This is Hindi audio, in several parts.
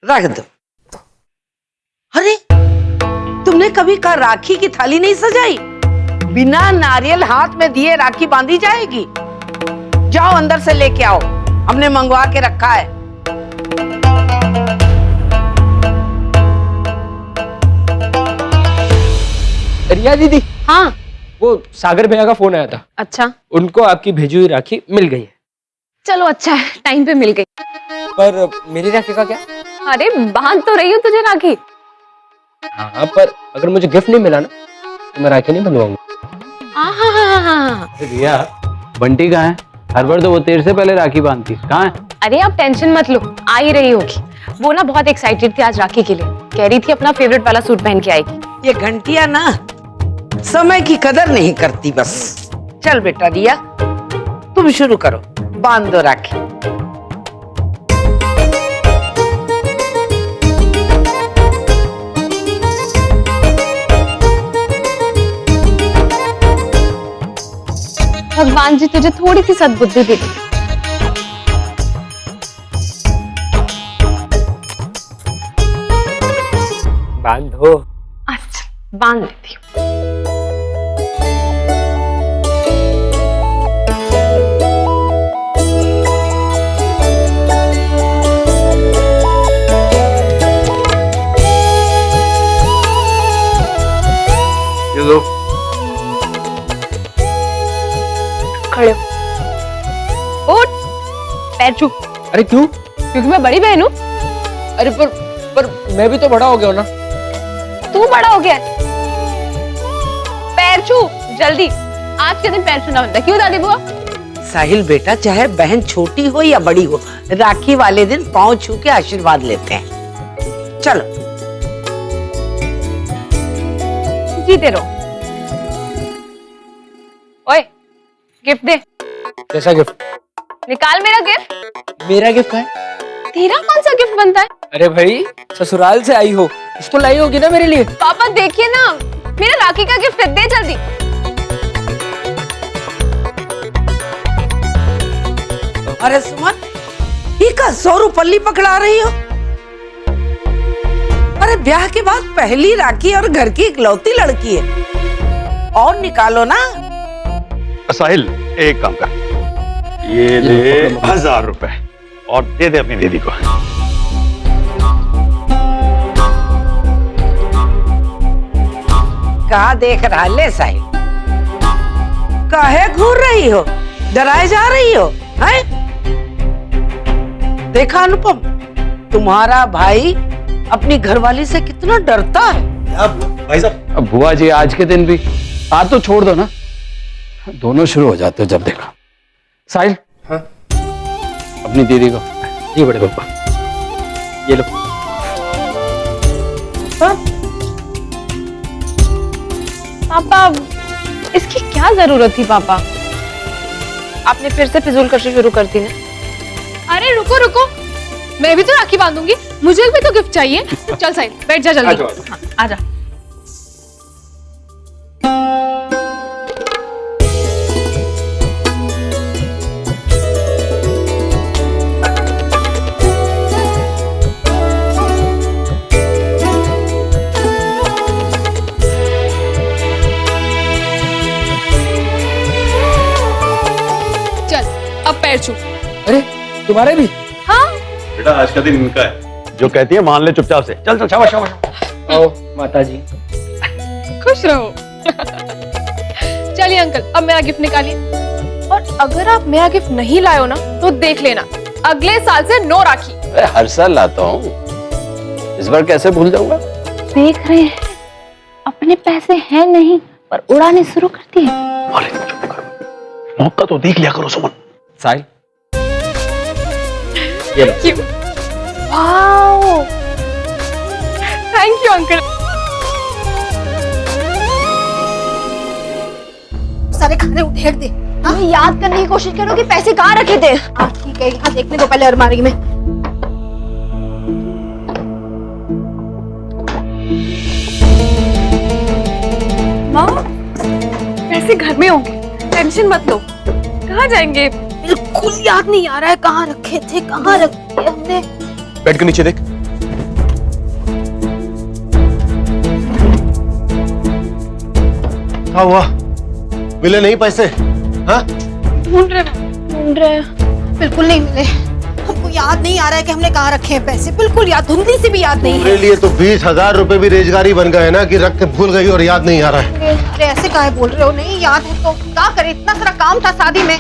रख दो। अरे तुमने कभी कहा राखी की थाली नहीं सजाई? बिना नारियल हाथ में दिए राखी बांधी जाएगी? जाओ अंदर से लेके आओ, हमने मंगवा के रखा है। रिया दीदी। हाँ वो सागर भैया का फोन आया था। अच्छा, उनको आपकी भेजी हुई राखी मिल गई है। चलो अच्छा है, टाइम पे मिल गई। पर मेरी राखी का क्या? अरे बांध तो रही हूँ तुझे राखी। हाँ पर अगर मुझे गिफ्ट नहीं मिला ना तो मैं राखी नहीं बनवाऊंगा। हाँ। रिया, बंटी कहाँ है? हर बार तो वो तेरे से पहले राखी बांधती, कहाँ है? अरे आप टेंशन मत लो, आ ही रही होगी। वो ना बहुत एक्साइटेड थी आज राखी के लिए, कह रही थी अपना फेवरेट वाला सूट पहन के आएगी। ये घंटिया ना समय की कदर नहीं करती बस। चल बेटा रिया, तुम शुरू करो, बांध दो राखी। भगवान जी तुझे थोड़ी सी सद्बुद्धि दे दी। बांधो। अच्छा बांध देती हूँ। ये लो। खड़े हो। उठ, पैर छू। अरे क्यों? क्योंकि मैं बड़ी बहन हूँ। अरे पर मैं भी तो बड़ा हो गया हूँ ना। तू बड़ा हो गया। पैर छू जल्दी, आज के दिन पैर छूना बनता है। क्यों दादी बुआ? साहिल बेटा, चाहे बहन छोटी हो या बड़ी हो, राखी वाले दिन पांव छू के आशीर्वाद लेते हैं। चलो जीते रहो। ओए गिफ्ट दे। कैसा गिफ्ट? निकाल मेरा गिफ्ट। मेरा गिफ्ट का है? तेरा कौन सा गिफ्ट बनता है? अरे भाई ससुराल से आई हो, इसको लाई होगी ना मेरे लिए। पापा देखिए ना, मेरा राखी का गिफ्ट है, दे जल्दी। अरे सुमन, ये का 100 रुपल्ली पकड़ा रही हो? अरे ब्याह के बाद पहली राखी और घर की इकलौती लड़की है, और निकालो ना। साहिल एक काम कर, ये ले 1000 रुपए और दे दे अपनी दीदी को। कहा देख रहा ले साहिल, काहे घूर रही हो, डराए जा रही हो हैं? देखा अनुपम, तुम्हारा भाई अपनी घरवाली से कितना डरता है। भाई साहब, अब बुआ जी आज के दिन भी बात तो छोड़ दो ना, दोनों शुरू हो जाते हो जब देखा। साहिल, हाँ? अपनी दीदी को। ये बड़े पापा, ये लो। पापा इसकी क्या जरूरत थी? पापा आपने फिर से फिजूल खर्ची शुरू कर दी ना। अरे रुको रुको, मैं भी तो राखी बांधूंगी, मुझे भी तो गिफ्ट चाहिए। चल साहिल बैठ जा जल्दी। हाँ, आजा। चल अब पैर छू। अरे तुम्हारे भी? हाँ बेटा आज का दिन इनका है, जो कहती है मान ले चुपचाप से। चल चल, शाबाश शाबाश। आओ माता जी। खुश रहो। चलिए अंकल, अब मेरा गिफ्ट निकालिए। और अगर आप मेरा गिफ्ट नहीं लाए हो ना तो देख लेना, अगले साल से नो राखी। हर साल लाता हूँ, इस बार कैसे भूल जाऊंगा? देख रहे हैं, अपने पैसे हैं नहीं पर उड़ाने शुरू करती है। मौका तो देख लिया करो सुमन। साहिल, ये लो। Wow, thank you uncle. सारे खाने उधेड़ दे। हाँ? याद करने की कोशिश करो कि पैसे कहाँ रखे थे। ठीक है, यहाँ देखने को पहले अलमारी में। माँ पैसे घर में होंगे, टेंशन मत लो। कहाँ जाएंगे? बिल्कुल याद नहीं आ रहा है कहाँ रखे थे, कहाँ रखे हमने। बैठ के नीचे देख। क्या हुआ? मिले नहीं पैसे? हाँ? ढूंढ रहे बिल्कुल नहीं मिले। हमको याद नहीं आ रहा है कि हमने कहाँ रखे हैं पैसे। बिल्कुल याद, धुंधली से भी याद नहीं मेरे है। लिए तो 20,000 रुपए भी रोजगारी बन गए ना कि रख के भूल गई और याद नहीं आ रहा है। अरे ऐसे काहे बोल रहे हो? नहीं याद है तो क्या करे? इतना सारा काम था शादी में।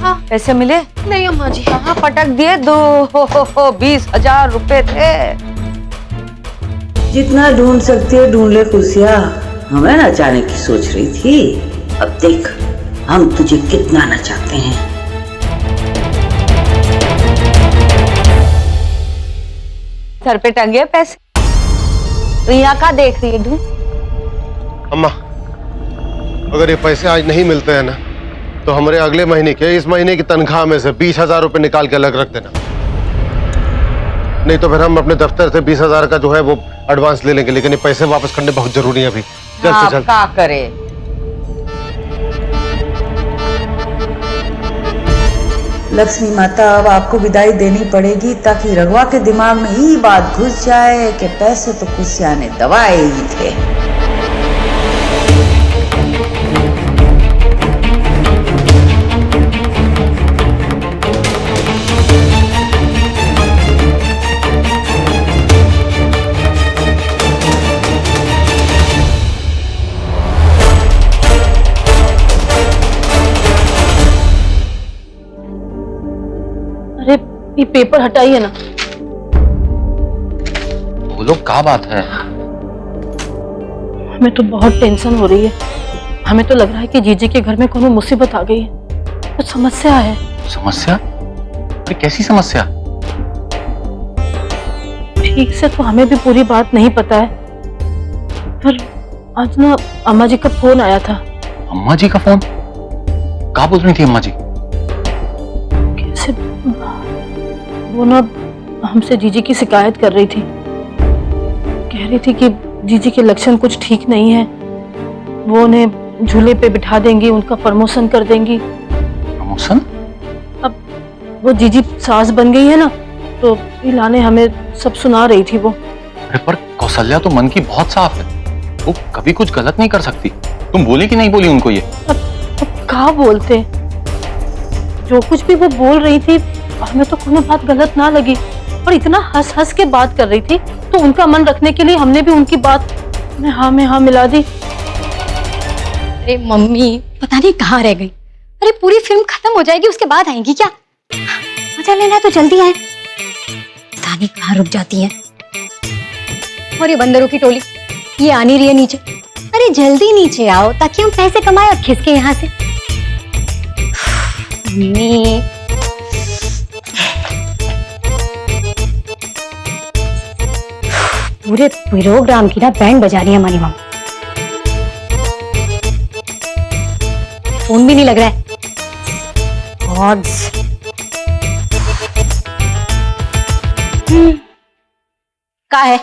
हाँ, पैसे मिले? नहीं अम्मा जी। कहाँ पटक दिए? 20,000 रुपए थे। जितना ढूंढ सकती है ढूंढ ले खुशिया। हमें नचाने की सोच रही थी, अब देख हम तुझे कितना नचाते हैं। सर पे टंगे पैसे, तो यहाँ का देख रही है? ढूंढ। अम्मा, अगर ये पैसे आज नहीं मिलते हैं ना तो हमारे अगले महीने के, इस महीने की तनख्वाह में से 20,000 रुपए निकाल के अलग रख देना। नहीं तो फिर हम अपने दफ्तर से 20,000 का जो है वो एडवांस ले लेंगे, लेकिन ये पैसे वापस करने बहुत जरूरी है अभी, जल्द से जल्द। क्या करे? लक्ष्मी माता, अब आपको विदाई देनी पड़ेगी ताकि रघुआ के दिमाग में ही बात घुस जाए कि पैसे तो खुशिया ने दबाए ही थे। अरे ये पेपर हटाइए ना। बोलो क्या बात है? हमें तो बहुत टेंशन हो रही है। हमें तो लग रहा है कि जीजी के घर में कोई मुसीबत आ गई है, कुछ समस्या है। समस्या? अरे कैसी समस्या? ठीक से तो हमें भी पूरी बात नहीं पता है, पर आज ना अम्मा जी का फोन आया था। अम्मा जी का फोन? क्या बोल रही थी अम्मा जी? कैसे? वो ना हमसे जीजी की शिकायत कर रही थी, कह रही थी कि जीजी के लक्षण कुछ ठीक नहीं है, वो उन्हें झूले पे बिठा देंगी, उनका प्रमोशन कर देंगी। प्रमोशन? अब वो जीजी सास बन गई है ना, तो इलाने हमें सब सुना रही थी वो। अरे पर कौशल्या तो मन की बहुत साफ है, वो कभी कुछ गलत नहीं कर सकती। तुम बोली कि नहीं बोली उनको ये? अब क्या बोलते, जो कुछ भी वो बोल रही थी हमें तो कोई बात गलत ना लगी, और इतना हंस हंस के बात कर रही थी, तो उनका मन रखने के लिए हमने भी उनकी बात में हाँ मिला दी। अरे मम्मी पता नहीं कहाँ रह गई। अरे पूरी फिल्म खत्म हो जाएगी उसके बाद आएंगी क्या? मजा लेना है तो जल्दी आए, पता नहीं कहाँ रुक जाती है। और ये बंदरों की टोली ये आ नहीं रही है नीचे। अरे जल्दी नीचे आओ ताकि हम पैसे कमाए और खिसके यहाँ से। मम्मी पूरे प्रोग्राम की ना बैंड बजा रही है हमारी मम्मी। फोन भी नहीं लग रहा है। Odds। का है?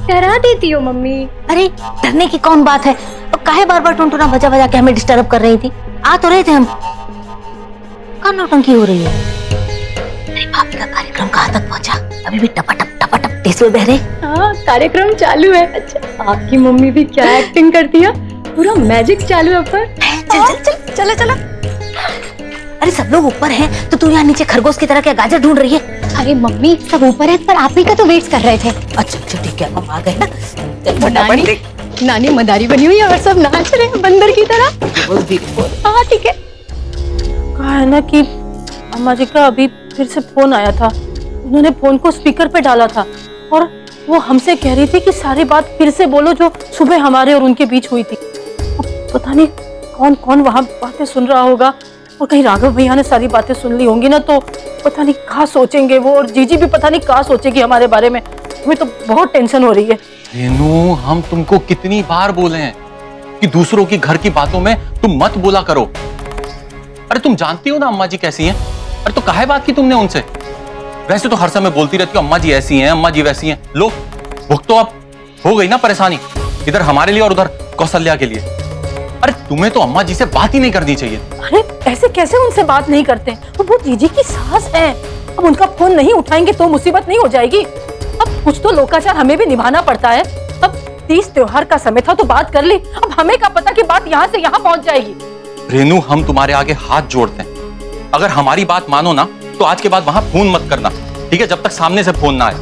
डरा देती हो मम्मी। अरे डरने की कौन बात है, और काहे बार बार टुनटुना बजा बजा के हमें डिस्टर्ब कर रही थी? आ तो रहे थे हम। कहाँ नौटंकी हो रही है? अरे भाभी का कार्यक्रम कहाँ तक पहुँचा? अभी भी टपाटप टेस्टल बह रहे। हाँ कार्यक्रम चालू है। अच्छा आपकी मम्मी भी क्या एक्टिंग करती है, पूरा मैजिक चालू है ऊपर। चल चलो। अरे सब लोग ऊपर हैं तो तू यहाँ नीचे खरगोश की तरह क्या गाजर ढूंढ रही है? अरे मम्मी सब ऊपर है पर आप ही का तो वेट कर रहे थे। अच्छा ठीक है हम आ गए ना। नानी मदारी बनी हुई है और सब नाच रहे हैं बंदर की तरह। हाँ ठीक है। कहा है ना कि अम्मा जी का अभी फिर से फोन आया था, उन्होंने फोन को स्पीकर पे डाला था और वो हमसे कह रही थी कि सारी बात फिर से बोलो जो सुबह हमारे और उनके बीच हुई थी। अब पता नहीं कौन कौन वहां बातें सुन रहा होगा, और कहीं राघव भैया ने सारी बातें सुन ली होंगी ना, तो पता नहीं क्या सोचेंगे वो, और जीजी भी पता नहीं क्या सोचेगी हमारे बारे में। हमें तो बहुत टेंशन हो रही है। रेनू हम तुमको कितनी बार बोले हैं कि दूसरों की घर की बातों में तुम मत बोला करो। अरे तुम जानती हो ना अम्मा जी कैसी हैं। अरे तो काहे बात की तुमने उनसे? वैसे तो हर समय बोलती रहती हो अम्मा जी ऐसी हैं, अम्मा जी वैसी हैं। लो भुगतो, अब हो गई ना परेशानी, इधर हमारे लिए और उधर कौशल्या के लिए। अरे तुम्हें तो अम्मा जी से बात ही नहीं करनी चाहिए। अरे ऐसे कैसे उनसे बात नहीं करते, वो जीजी की सास है, अब उनका फोन नहीं उठाएंगे तो मुसीबत नहीं हो जाएगी? अब कुछ तो लोकाचार हमें भी निभाना पड़ता है। अब 30 त्योहार का समय था तो बात कर ली, अब हमें क्या पता कि बात यहाँ से यहाँ पहुंच जाएगी। रेनू, हम तुम्हारे आगे हाथ जोड़ते हैं, अगर हमारी बात मानो ना तो आज के बाद वहां फोन मत करना, ठीक है? जब तक सामने से फोन ना आए।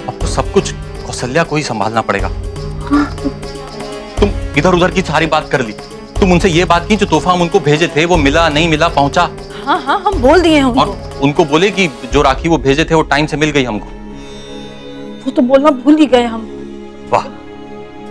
अब तो सब कुछ कौशल्या को ही संभालना पड़ेगा। तुम इधर उधर की सारी बात कर ली, तुम उनसे ये बात की जो तोहफा हम उनको भेजे थे वो मिला नहीं मिला, पहुंचा? हाँ हाँ, हम बोल दिए हैं उनको। और उनको बोले कि जो राखी वो भेजे थे वो टाइम से मिल गई हमको। वो तो बोलना भूल ही गए हम। वाह,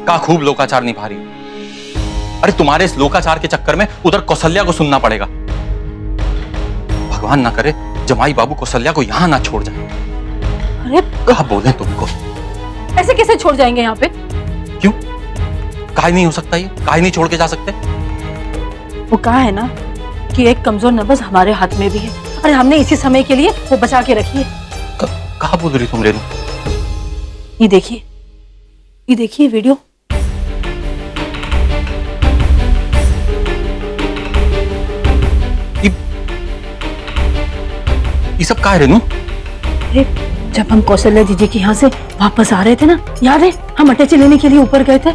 का खूब लोकाचार निभा रही। अरे तुम्हारे इस लोकाचार के चक्कर में उधर कौशल्या को सुनना पड़ेगा। भगवान ना करे जमाई बाबू कौशल्या को यहाँ ना छोड़ जाए। अरे कहा बोले तुमको? ऐसे कैसे छोड़ जाएंगे यहाँ पे? क्यों? काहे नहीं हो सकता ये? काहे नहीं छोड़ के जा सकते? वो कहा है ना कि एक कमजोर नब्ज हमारे हाथ में भी है। अरे हमने इसी समय के लिए वो बचा के रखी है। कहा बोल रही तुम रेनू? ये देखिए वीडियो। ये सब कहा है रेनू? अरे जब हम कौशल्या जीजी के यहाँ से वापस आ रहे थे ना, याद है? हम अटैची लेने के लिए ऊपर गए थे,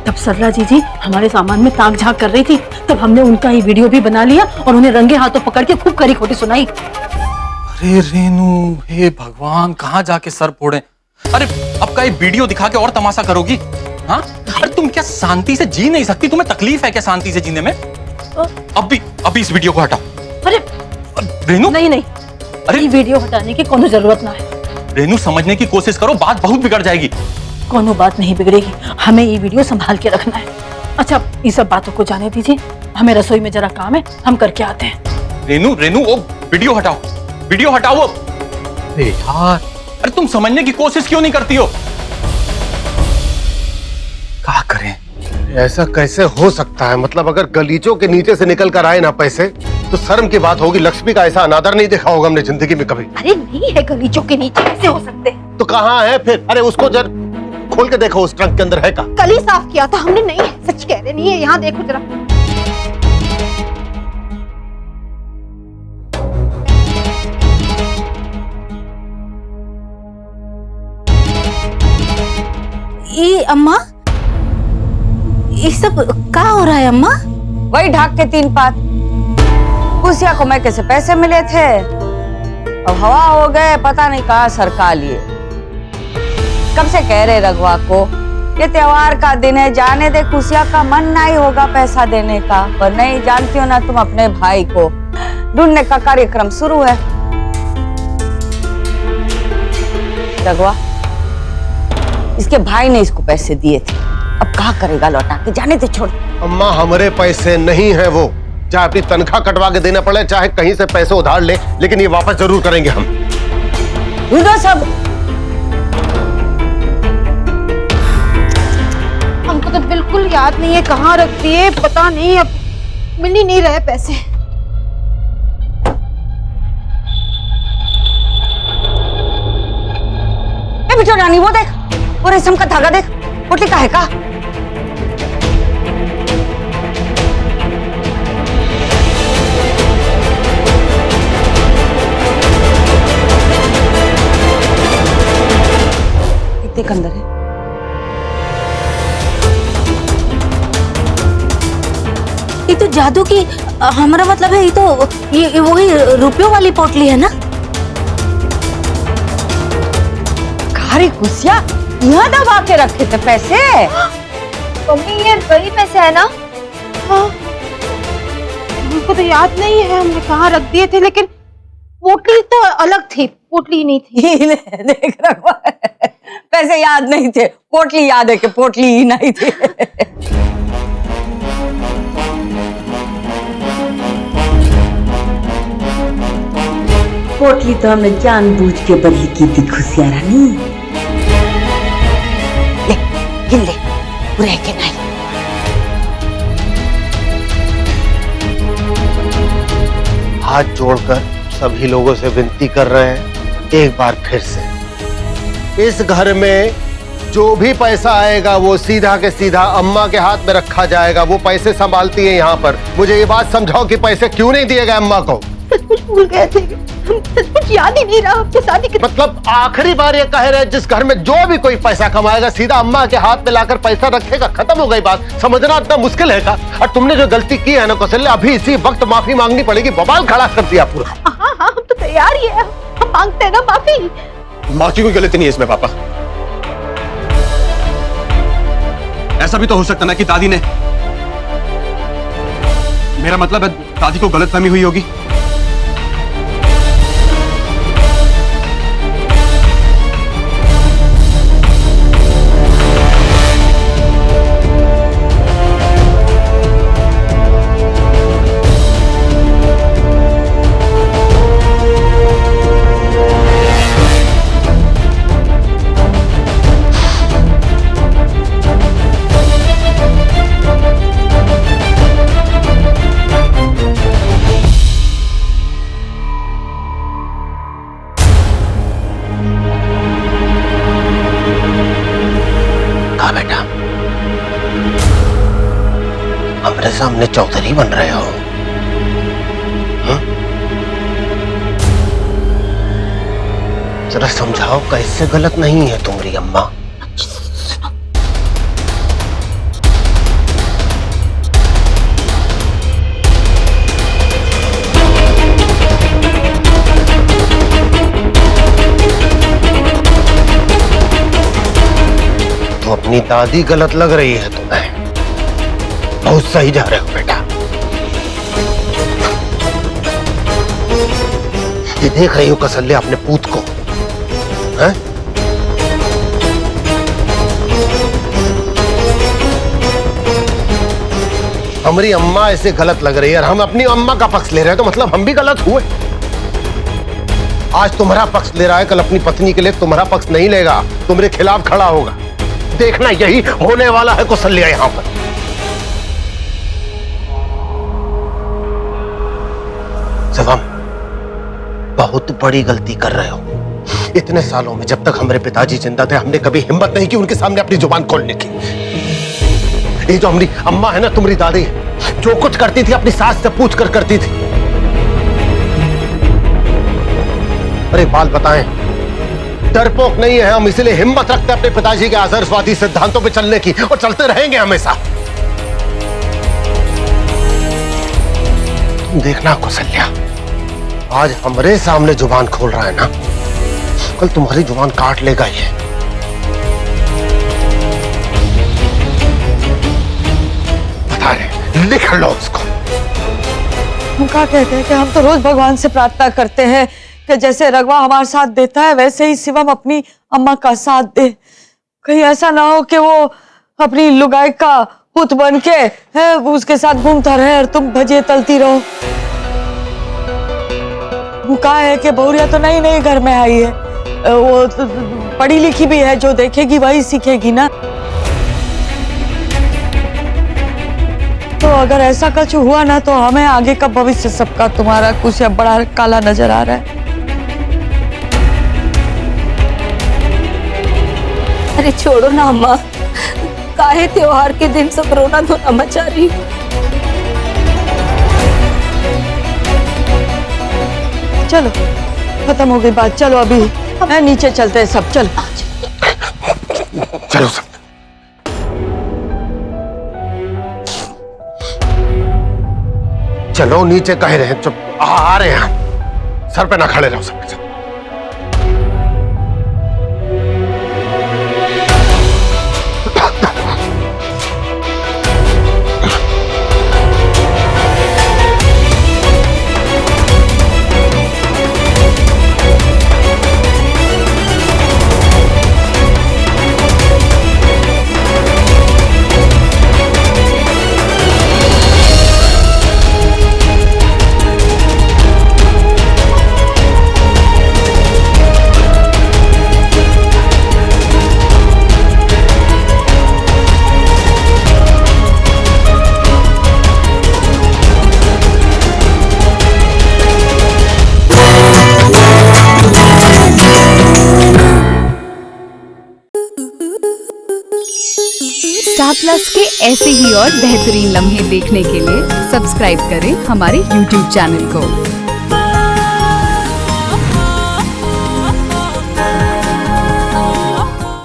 तब सरला जीजी हमारे सामान में ताक झांक कर रही थी। तब हमने उनका ही वीडियो भी बना लिया और उन्हें रंगे हाथों पकड़ के खूब खरी खोटी सुनाई। अरे रेनू, हे भगवान, कहाँ जाके सर फोड़े? अरे अब का ये वीडियो दिखा के और तमाशा करोगी? हाँ, अरे तुम क्या शांति से जी नहीं सकती? तुम्हें तकलीफ है क्या शांति से जीने में? अभी इस वीडियो को हटाओ। अरे रेनू, नहीं, अरे ये वीडियो हटाने की कोनो जरूरत ना है। रेनू, समझने की कोशिश करो, बात बहुत बिगड़ जाएगी। कोनो बात नहीं बिगड़ेगी, हमें ये वीडियो संभाल के रखना है। अच्छा, ये सब बातों को जाने दीजिए, हमें रसोई में जरा काम है, हम करके आते हैं। रेनू, वो वीडियो हटाओ वो। अरे यार, अरे तुम समझने की कोशिश क्यों नहीं करती हो? क्या करें? ऐसा कैसे हो सकता है? मतलब अगर गलीचों के नीचे से निकल कर आए ना पैसे तो शर्म की बात होगी। लक्ष्मी का ऐसा अनादर नहीं देखा होगा हमने जिंदगी में कभी। अरे नहीं है, गलीचों के नीचे कैसे हो सकते? तो कहाँ है फिर? अरे उसको जर खोल के देखो, उस ट्रंक के अंदर है का? कल ही साफ किया था हमने। नहीं है, सच कह रहे, नहीं है। यहाँ देखो जरा। ये अम्मा, ये सब क्या हो रहा है अम्मा? वही ढाक के 3 पात। कुसिया को मैं कैसे पैसे मिले थे, अब हवा हो गए, पता नहीं कहाँ सरका लिए। कब से कह रहे रघुआ को ये त्योहार का दिन है, जाने दे, कुसिया का मन नहीं होगा पैसा देने का। पर नहीं, जानती हो ना तुम अपने भाई को, ढूंढने का कार्यक्रम शुरू है। रघुआ, इसके भाई ने इसको पैसे दिए थे, अब कहाँ करेगा लौटा के? जाने दे, छोड़। अम्मा, हमारे पैसे नहीं है वो। चाहे अपनी तनख्वाह कटवा के देना पड़े, चाहे कहीं से पैसे उधार ले, लेकिन ये वापस जरूर करेंगे हम। ढूंढो सब। हमको तो बिल्कुल याद नहीं है कहाँ रख दिए, पता नहीं, अब मिल ही नहीं रहे पैसे। बेटा रानी, वो देख, वो रेशम का धागा देख, पोटली का है का? कितने अंदर है? ये तो जादू की, हमारा मतलब है, ये तो ये वही रुपयों वाली पोटली है ना? खारी कुसिया, यहाँ दबा के रखे थे पैसे। मम्मी, ये वही पैसे है ना? हाँ, हमको तो याद नहीं है हमने कहाँ रख दिए थे, लेकिन पोटली तो अलग थी, पोटली नहीं थी। देख रखा, पैसे याद नहीं थे, पोटली याद है कि पोटली ही नहीं थी। पोटली तो हमने जानबूझ के बदली की थी खुशिया रानी। ले, गिन ले, पूरे के नहीं। हाथ जोड़कर सभी लोगों से विनती कर रहे हैं, एक बार फिर से, इस घर में जो भी पैसा आएगा वो सीधा के सीधा अम्मा के हाथ में रखा जाएगा। वो पैसे संभालती है यहाँ पर। मुझे ये बात समझाओ कि पैसे क्यों नहीं दिए गए अम्मा को? कुछ भूल गए थे। कुछ याद ही नहीं रहा आपके शादी के। मतलब आखिरी बार ये कह रहे हैं जिस घर में जो भी कोई पैसा कमाएगा सीधा अम्मा के हाथ में लाकर पैसा रखेगा, खत्म हो गई बात। समझना इतना मुश्किल है का? और तुमने जो गलती की है ना कौशल्या, अभी इसी वक्त माफी मांगनी पड़ेगी। बवाल खड़ा कर दिया पूरा। हाँ हाँ, हम तो तैयार ही है, हम मांगते हैं ना माफी। माँ की कोई गलती नहीं है इसमें पापा। ऐसा भी तो हो सकता ना कि दादी ने, मेरा मतलब है दादी को गलतफहमी हुई होगी। बेटा, हमारे सामने चौधरी बन रहे हो? जरा समझाओ कैसे गलत नहीं है तुम्हारी अम्मा? तो अपनी दादी गलत लग रही है तुम्हें। बहुत सही जा रहे हो बेटा। ये देख रही हो कौशल्या अपने पूत को, हैं? हमारी अम्मा ऐसे गलत लग रही है और हम अपनी अम्मा का पक्ष ले रहे हैं, तो मतलब हम भी गलत हुए। आज तुम्हारा पक्ष ले रहा है, कल अपनी पत्नी के लिए तुम्हारा पक्ष नहीं लेगा, तुम्हारे खिलाफ खड़ा होगा। देखना यही होने वाला है कौशल्या यहां पर। शिवम, बहुत बड़ी गलती कर रहे हो। इतने सालों में जब तक हमारे पिताजी जिंदा थे, हमने कभी हिम्मत नहीं की उनके सामने अपनी जुबान खोलने की। ये जो हमारी अम्मा है ना, तुम्हारी दादी, जो कुछ करती थी अपनी सास से पूछ कर करती थी। अरे बाल बताएं, डरपोक नहीं है हम, इसलिए हिम्मत रखते अपने पिताजी के आदर्शवादी सिद्धांतों पे चलने की, और चलते रहेंगे हमेशा। देखना कौशल्या, आज हमारे सामने जुबान खोल रहा है ना, कल तुम्हारी जुबान काट लेगा ये। बता रहे, लिख लो उसको। हम क्या कहते हैं कि हम तो रोज भगवान से प्रार्थना करते हैं कि जैसे रघुवा हमारा साथ देता है वैसे ही शिवम अपनी अम्मा का साथ दे। कहीं ऐसा ना हो कि वो अपनी लुगाई का पुत बन के है उसके साथ घूमता रहे और तुम भजिए तलती रहो। वो कहा है कि बहुरिया तो नई नई घर में आई है, वो तो पढ़ी लिखी भी है, जो देखेगी वही सीखेगी ना। तो अगर ऐसा कुछ हुआ ना, तो हमें आगे का भविष्य सबका तुम्हारा कुछ बड़ा काला नजर आ रहा है। अरे छोड़ो ना अम्मा, काहे त्योहार के दिन सब रोना धोना मचा रही। चलो खत्म हो गई बात, चलो अभी नीचे चलते हैं सब। चलो चलो सब। चलो नीचे कह रहे हैं, चुप आ रहे हैं। सर पे ना खड़े रहो सबके साथ। स्टार प्लस के ऐसे ही और बेहतरीन लम्हे देखने के लिए सब्सक्राइब करें हमारे YouTube चैनल को।